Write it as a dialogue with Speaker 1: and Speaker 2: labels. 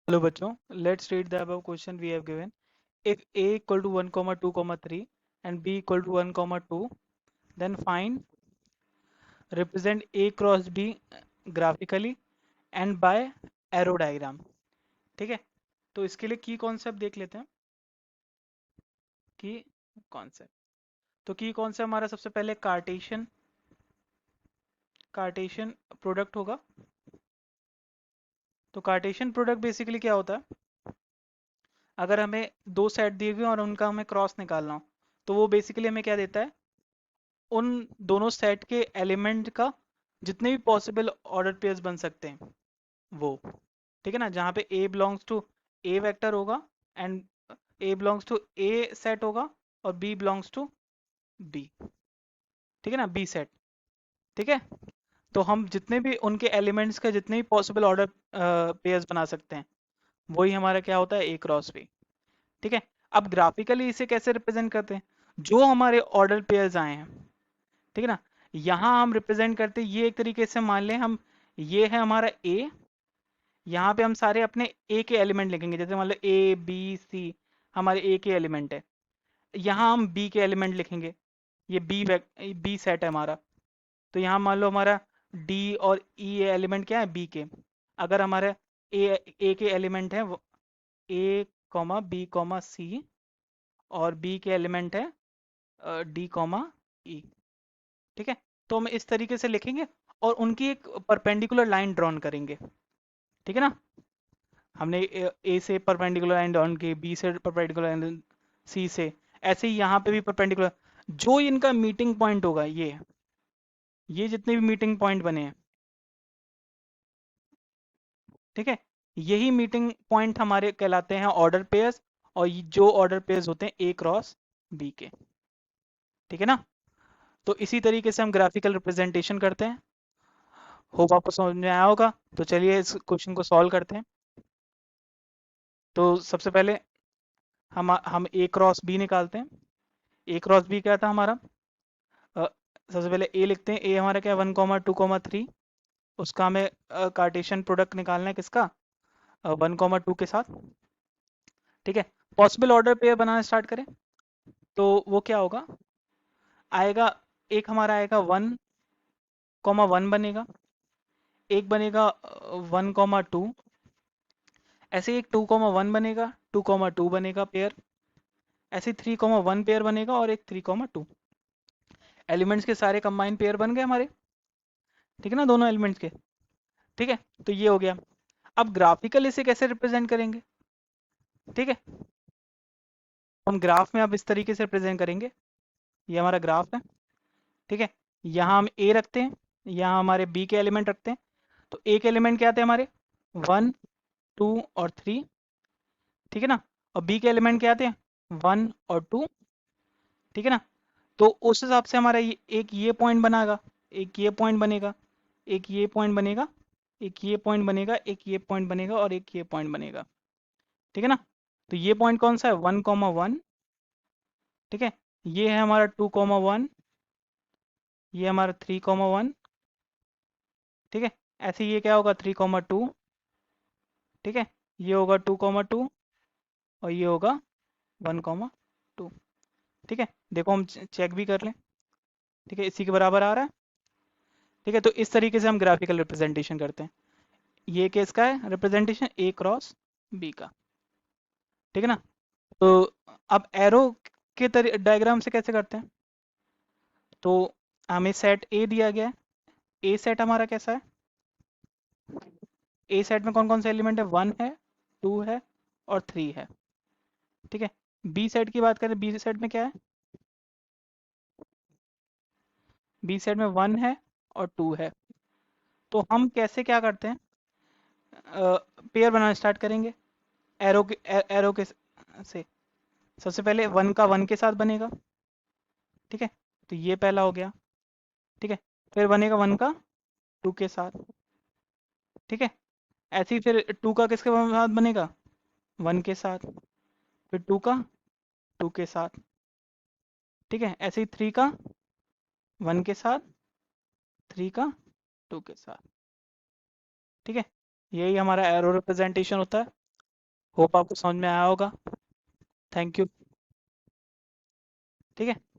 Speaker 1: Hello बच्चों, let's read the above question we have given. If a equal to 1 comma 2 comma 3 and b equal to 1 comma 2, then find represent a cross b graphically and by arrow diagram. ठीक है, तो इसके लिए की concept देख लेते हैं। की कॉन्सेप्ट, तो की कॉन्सेप्ट हमारा सबसे पहले कार्टेशियन कार्टेशियन प्रोडक्ट होगा। तो कार्टेशियन प्रोडक्ट बेसिकली क्या होता है, अगर हमें दो सेट दिए हुए और उनका हमें क्रॉस निकालना हो, तो वो बेसिकली हमें क्या देता है, उन दोनों सेट के एलिमेंट का जितने भी पॉसिबल ऑर्डर पेयर्स बन सकते हैं वो, ठीक है ना। जहाँ पे a belongs to a vector होगा and a belongs to a set होगा और बी बिलोंग्स टू बी, ठीक है ना, बी सेट। ठीक है, तो हम जितने भी उनके एलिमेंट्स का जितने भी पॉसिबल ऑर्डर पेयर्स बना सकते हैं, वही हमारा क्या होता है, ए क्रॉस बी। ठीक है, अब ग्राफिकली इसे कैसे रिप्रेजेंट करते हैं, जो हमारे ऑर्डर पेयर्स आए हैं, ठीक है ना, यहाँ हम रिप्रेजेंट करते हैं ये एक तरीके से, मान लें हम ये है हमारा ए, यहाँ पे हम सारे अपने ए के एलिमेंट लिखेंगे, जैसे मान लो ए बी सी हमारे ए के एलिमेंट है, यहाँ हम बी के एलिमेंट लिखेंगे, ये बी सेट है हमारा। तो यहाँ मान लो हमारा डी और ई एलिमेंट क्या है, बी के। अगर हमारे ए के एलिमेंट है ए कॉमा बी कॉमा सी और बी के एलिमेंट है डी कॉमा ई, ठीक है। तो हम इस तरीके से लिखेंगे और उनकी एक परपेंडिकुलर लाइन ड्रॉन करेंगे, ठीक है ना। हमने ए से परपेंडिकुलर लाइन ड्रॉन की, बी से परपेंडिकुलर लाइन, सी से, ऐसे ही यहाँ पे भी परपेंडिकुलर, जो इनका मीटिंग पॉइंट होगा, ये जितने भी मीटिंग पॉइंट बने हैं, ठीक है, यही मीटिंग पॉइंट हमारे कहलाते हैं ऑर्डर पेयर्स, और जो ऑर्डर पेयर्स होते हैं ए क्रॉस बी के, ठीक है ना। तो इसी तरीके से हम ग्राफिकल रिप्रेजेंटेशन करते हैं। होप आपको समझ में आया होगा। तो चलिए इस क्वेश्चन को सॉल्व करते हैं। तो सबसे पहले हम ए क्रॉस बी निकालते हैं। ए क्रॉस बी क्या था हमारा, अ, सबसे पहले ए लिखते हैं। ए हमारा क्या है, 1 2 3, उसका हमें कार्टेशियन प्रोडक्ट निकालना है, किसका, 1 2 के साथ, ठीक है। पॉसिबल ऑर्डर पेयर बनाना स्टार्ट करें, तो वो क्या होगा, आएगा, एक हमारा आएगा 1 1 बनेगा, एक बनेगा 1 2, ऐसे एक 2 1 बनेगा, 2 2 बनेगा पेयर, ऐसे 3 1 पेयर बनेगा और एक 3 2। एलिमेंट्स के सारे कंबाइन पेयर बन गए हमारे, ठीक है ना, दोनों एलिमेंट्स के। ठीक है, तो ये हो गया। अब ग्राफिकल इसे कैसे रिप्रेजेंट करेंगे, ठीक है, हम ग्राफ में अब इस तरीके से रिप्रेजेंट करेंगे। ये हमारा ग्राफ है, ठीक है। यहाँ हम ए रखते हैं, यहाँ हमारे बी के एलिमेंट रखते हैं। तो ए के एलिमेंट क्या आते हैं हमारे, 1 2 और 3, ठीक है ना। और बी के एलिमेंट क्या आते हैं, 1 और 2, ठीक है ना। तो उस हिसाब से हमारा एक ये पॉइंट बनाएगा, एक ये पॉइंट बनेगा, एक ये पॉइंट बनेगा, एक ये पॉइंट बनेगा, एक ये पॉइंट बनेगा और एक ये पॉइंट बनेगा, ठीक है ना। तो ये पॉइंट कौन सा है, 1 1, ठीक है। ये है हमारा 2 1, ये हमारा 3 1, ठीक है। ऐसे ये क्या होगा, 3 2, ठीक है। ये होगा 2 2 और ये होगा 1 2, ठीक है। देखो हम चेक भी कर लें, ठीक है, इसी के बराबर आ रहा है, ठीक है। तो इस तरीके से हम ग्राफिकल रिप्रेजेंटेशन करते हैं। ये किसका है रिप्रेजेंटेशन, ए क्रॉस बी का, ठीक है ना। तो अब एरो के डायग्राम से कैसे करते हैं, तो हमें सेट ए दिया गया है। ए सेट हमारा कैसा है, ए सेट में कौन कौन से एलिमेंट है, 1 है 2 है और 3 है, ठीक है। बी सेट की बात करें, बी सेट में क्या है, बी सेट में 1 है और 2 है। तो हम कैसे क्या करते हैं, पेयर बनाना स्टार्ट करेंगे एरो के से। सबसे पहले 1 का 1 के साथ बनेगा, ठीक है, तो ये पहला हो गया, ठीक है। फिर बनेगा 1 का 2 के साथ, ठीक है। ऐसे ही फिर 2 का किसके साथ बनेगा, 1 के साथ, फिर 2 का 2 के साथ, ठीक है। ऐसे ही 3 का 1 के साथ, 3 का 2 के साथ, ठीक है। यही हमारा एरो रिप्रेजेंटेशन होता है। होप आपको समझ में आया होगा। Thank you. ठीक है।